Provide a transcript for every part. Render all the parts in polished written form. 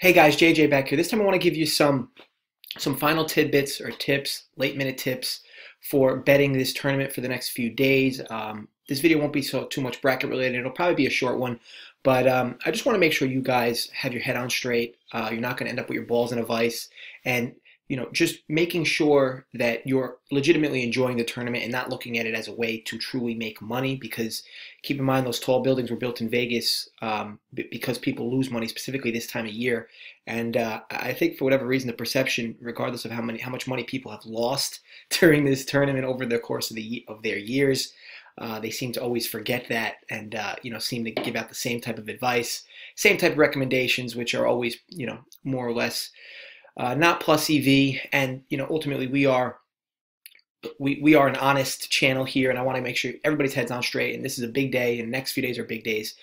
Hey guys, JJ back here. This time I want to give you some final tidbits or tips, late minute tips for betting this tournament for the next few days. This video won't be too much bracket related. It'll probably be a short one, but I just want to make sure you guys have your head on straight. You're not going to end up with your balls in a vice, and just making sure that you're legitimately enjoying the tournament and not looking at it as a way to truly make money. Because keep in mind, those tall buildings were built in Vegas because people lose money specifically this time of year. And I think for whatever reason, the perception, regardless of how much money people have lost during this tournament over the course of their years, they seem to always forget that, and seem to give out the same type of advice, same type of recommendations, which are always more or less not plus EV. And ultimately we are an honest channel here, and I want to make sure everybody's heads on straight. And this is a big day, and the next few days are big days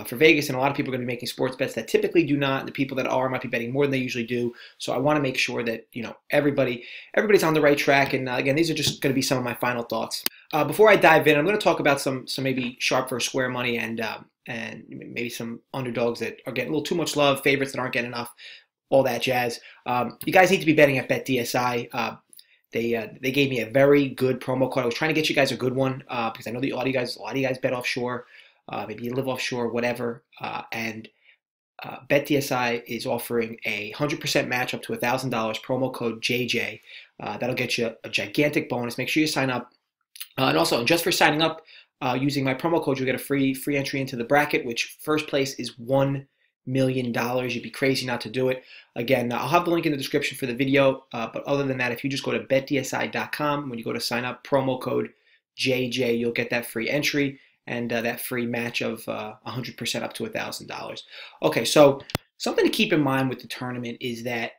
for Vegas, and a lot of people are going to be making sports bets that typically do not. The people that are might be betting more than they usually do. So I want to make sure that everybody's on the right track. And again, these are just going to be some of my final thoughts. Before I dive in, I'm going to talk about some maybe sharp versus square money, and maybe some underdogs that are getting a little too much love, favorites that aren't getting enough, all that jazz. You guys need to be betting at BetDSI. They gave me a very good promo code. I was trying to get you guys a good one because I know a lot of you guys bet offshore. Maybe you live offshore, whatever. And BetDSI is offering a 100% match up to $1,000. Promo code JJ. That'll get you a gigantic bonus. Make sure you sign up. And also, just for signing up using my promo code, you'll get a free entry into the bracket, which first place is $1 million. You'd be crazy not to do it. Again, I'll have the link in the description for the video. But other than that, if you just go to betdsi.com, when you go to sign up, promo code JJ, you'll get that free entry and that free match of 100% up to $1,000. Okay, so something to keep in mind with the tournament is that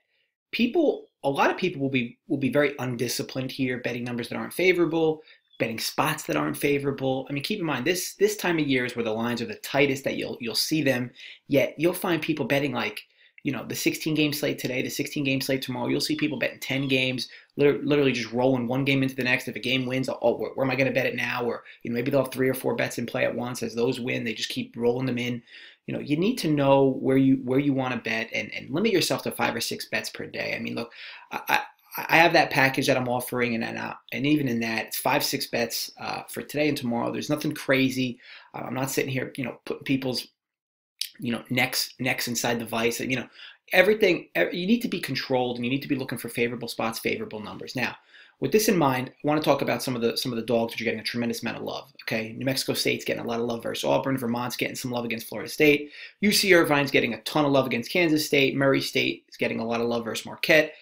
a lot of people will be very undisciplined here, betting numbers that aren't favorable, betting spots that aren't favorable. I mean, keep in mind, this time of year is where the lines are the tightest that you'll see them. Yet you'll find people betting like, the 16-game slate today, the 16-game slate tomorrow. You'll see people betting 10 games, literally just rolling one game into the next. If a game wins, where am I going to bet it now? Or maybe they'll have 3 or 4 bets in play at once. As those win, they just keep rolling them in. You need to know where you want to bet, and limit yourself to 5 or 6 bets per day. I mean, look, I have that package that I'm offering, and even in that, it's 5-6 bets for today and tomorrow. There's nothing crazy. I'm not sitting here, putting people's, necks inside the vice. Everything. You need to be controlled, and you need to be looking for favorable spots, favorable numbers. Now, with this in mind, I want to talk about some of the dogs which are getting a tremendous amount of love. Okay, New Mexico State's getting a lot of love versus Auburn. Vermont's getting some love against Florida State. UC Irvine's getting a ton of love against Kansas State. Murray State is getting a lot of love versus Marquette.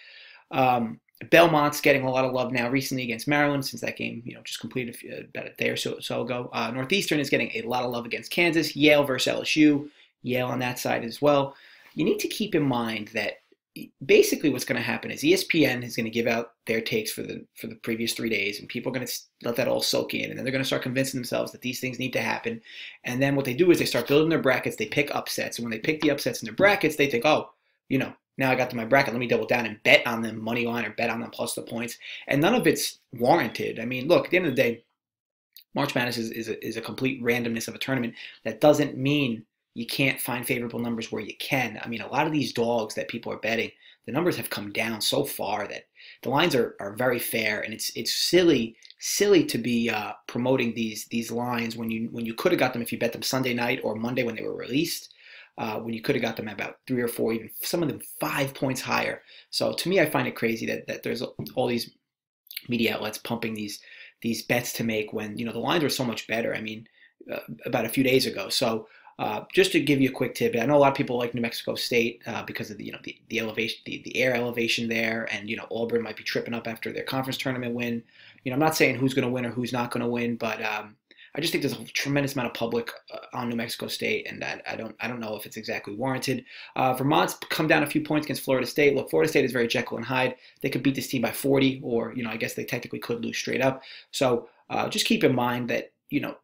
Belmont's getting a lot of love now recently against Maryland, since that game just completed about a day or so ago. Northeastern is getting a lot of love against Kansas. Yale versus LSU. Yale on that side as well. You need to keep in mind that basically what's going to happen is ESPN is going to give out their takes for the previous 3 days, and people are going to let that all soak in, and then they're going to start convincing themselves that these things need to happen. And then what they do is they start building their brackets. They pick upsets, and when they pick the upsets in their brackets, they think, oh, now I got to my bracket, let me double down and bet on them money line, or bet on them plus the points. And none of it's warranted. I mean, look, at the end of the day, March Madness is a complete randomness of a tournament. That doesn't mean you can't find favorable numbers where you can. I mean, a lot of these dogs that people are betting, the numbers have come down so far that the lines are very fair, and it's silly to be promoting these lines when you could have got them if you bet them Sunday night or Monday when they were released. When you could have got them about 3 or 4, even some of them 5 points higher. So to me, I find it crazy that there's all these media outlets pumping these bets to make when the lines were so much better. I mean, about a few days ago. So just to give you a quick tip, I know a lot of people like New Mexico State because of the elevation, the air elevation there, and Auburn might be tripping up after their conference tournament win. I'm not saying who's going to win or who's not going to win, but I just think there's a tremendous amount of public on New Mexico State, and I don't know if it's exactly warranted. Vermont's come down a few points against Florida State. Look, Florida State is very Jekyll and Hyde. They could beat this team by 40, or I guess they technically could lose straight up. So just keep in mind that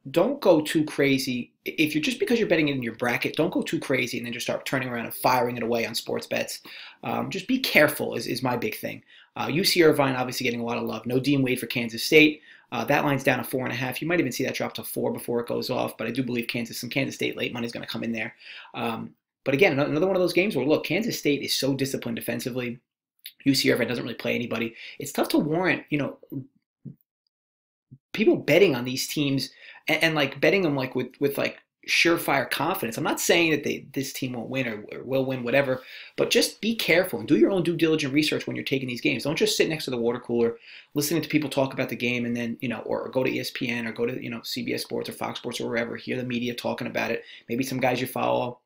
don't go too crazy. If you're just because you're betting in your bracket, don't go too crazy and then just start turning around and firing it away on sports bets. Just be careful is my big thing. UC Irvine obviously getting a lot of love. No Dean Wade for Kansas State. That line's down to 4.5. You might even see that drop to 4 before it goes off, but I do believe some Kansas State late money is going to come in there. But again, another one of those games where, look, Kansas State is so disciplined defensively. UCF doesn't really play anybody. It's tough to warrant, people betting on these teams and like betting them like with like surefire confidence. I'm not saying that this team won't win or will win, whatever, but just be careful and do your own due diligent research when you're taking these games. Don't just sit next to the water cooler listening to people talk about the game and then, or go to ESPN or go to, CBS Sports or Fox Sports or wherever, hear the media talking about it. Maybe some guys you follow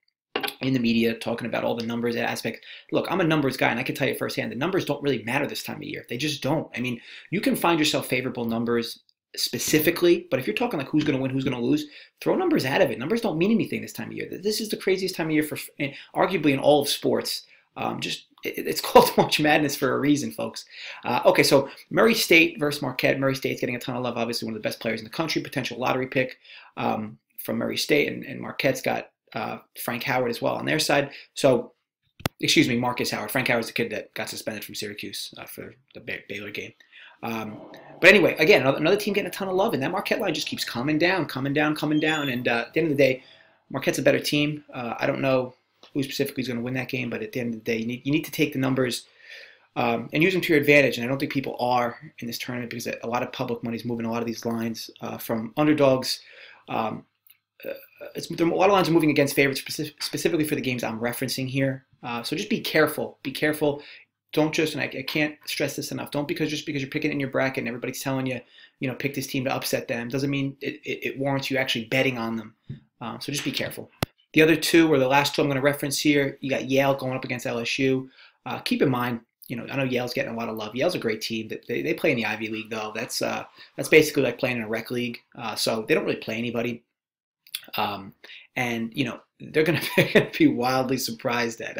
in the media talking about all the numbers and aspects. Look, I'm a numbers guy, and I can tell you firsthand, the numbers don't really matter this time of year. They just don't. I mean, you can find yourself favorable numbers specifically, but if you're talking like who's going to win, who's going to lose, throw numbers out of it. Numbers don't mean anything this time of year. This is the craziest time of year for arguably in all of sports. It's called March Madness for a reason, folks. Okay, so Murray State versus Marquette. Murray State's getting a ton of love. Obviously, one of the best players in the country, potential lottery pick from Murray State, and Marquette's got Frank Howard as well on their side. So, excuse me, Marcus Howard. Frank Howard's the kid that got suspended from Syracuse for the Baylor game. But anyway, again, another team getting a ton of love, and that Marquette line just keeps coming down. And at the end of the day, Marquette's a better team. I don't know who specifically is going to win that game, but at the end of the day, you need to take the numbers and use them to your advantage. And I don't think people are in this tournament because a lot of public money is moving a lot of these lines from underdogs. A lot of lines are moving against favorites specifically for the games I'm referencing here. So just be careful. Be careful. Don't just, and I can't stress this enough, don't just because you're picking in your bracket and everybody's telling you, pick this team to upset them, doesn't mean it warrants you actually betting on them. So just be careful. The other two, or the last two I'm going to reference here, you got Yale going up against LSU. Keep in mind, I know Yale's getting a lot of love. Yale's a great team. They play in the Ivy League, though. That's basically like playing in a rec league. So they don't really play anybody. And they're going to be wildly surprised at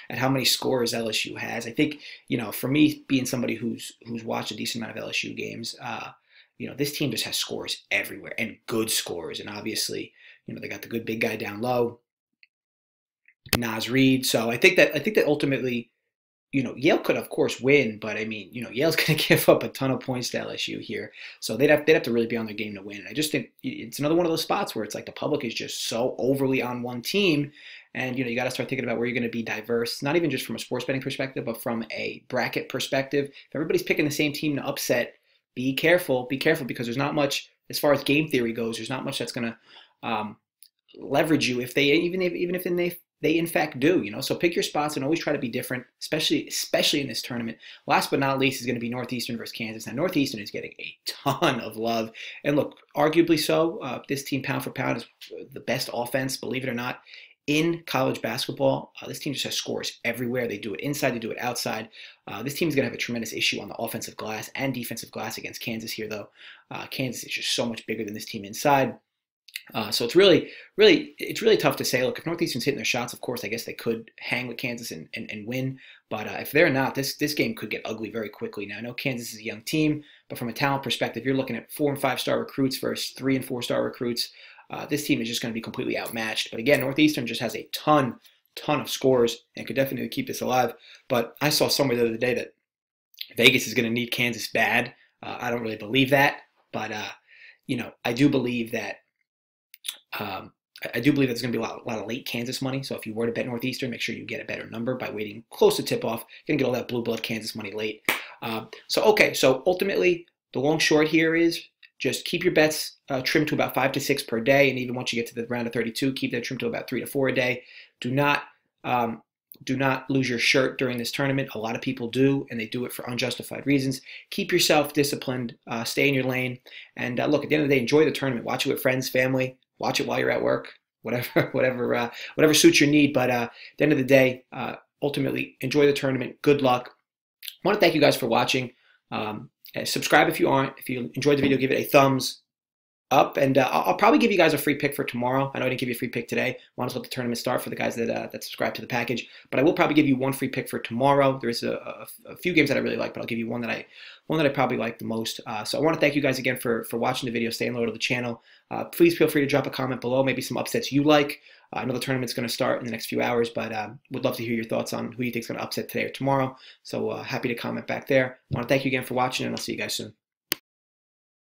how many scores LSU has. I think for me, being somebody who's watched a decent amount of LSU games, this team just has scores everywhere and good scores. And obviously, they got the good big guy down low, Naz Reid. So I think that ultimately, Yale could of course win, but I mean, Yale's going to give up a ton of points to LSU here, so they'd have to really be on their game to win. And I just think it's another one of those spots where it's like the public is just so overly on one team, and you got to start thinking about where you're going to be diverse, not even just from a sports betting perspective, but from a bracket perspective. If everybody's picking the same team to upset, be careful, because there's not much as far as game theory goes. There's not much that's going to leverage you if they even if they in fact do, So pick your spots and always try to be different, especially in this tournament. Last but not least is going to be Northeastern versus Kansas. Now, Northeastern is getting a ton of love. And look, arguably so, this team pound for pound is the best offense, believe it or not, in college basketball. This team just has scores everywhere. They do it inside, they do it outside. This team is going to have a tremendous issue on the offensive glass and defensive glass against Kansas here, though. Kansas is just so much bigger than this team inside. So it's really tough to say. Look, if Northeastern's hitting their shots, of course, I guess they could hang with Kansas and win. But if they're not, this game could get ugly very quickly. Now, I know Kansas is a young team, but from a talent perspective, you're looking at 4- and 5-star recruits versus 3- and 4-star recruits. This team is just going to be completely outmatched. But again, Northeastern just has a ton of scores and could definitely keep this alive. But I saw somewhere the other day that Vegas is going to need Kansas bad. I don't really believe that, but I do believe that. I do believe there's going to be a lot of late Kansas money. So if you were to bet Northeastern, make sure you get a better number by waiting close to tip-off. You're going to get all that blue blood Kansas money late. So ultimately, the long short here is just keep your bets trimmed to about 5 to 6 per day. And even once you get to the round of 32, keep that trimmed to about 3 to 4 a day. Do not lose your shirt during this tournament. A lot of people do, and they do it for unjustified reasons. Keep yourself disciplined. Stay in your lane. And look, at the end of the day, enjoy the tournament. Watch it with friends, family. Watch it while you're at work, whatever suits your need. But at the end of the day, ultimately, enjoy the tournament. Good luck. I want to thank you guys for watching. Subscribe if you aren't. If you enjoyed the video, give it a thumbs up. And I'll probably give you guys a free pick for tomorrow. I know I didn't give you a free pick today. I want to let the tournament start for the guys that subscribe to the package. But I will probably give you one free pick for tomorrow. There's a few games that I really like, but I'll give you one that I probably like the most. So I want to thank you guys again for watching the video, staying loyal to the channel. Please feel free to drop a comment below, maybe some upsets you like. I know the tournament's going to start in the next few hours, but would love to hear your thoughts on who you think is going to upset today or tomorrow. So happy to comment back there. I want to thank you again for watching, and I'll see you guys soon.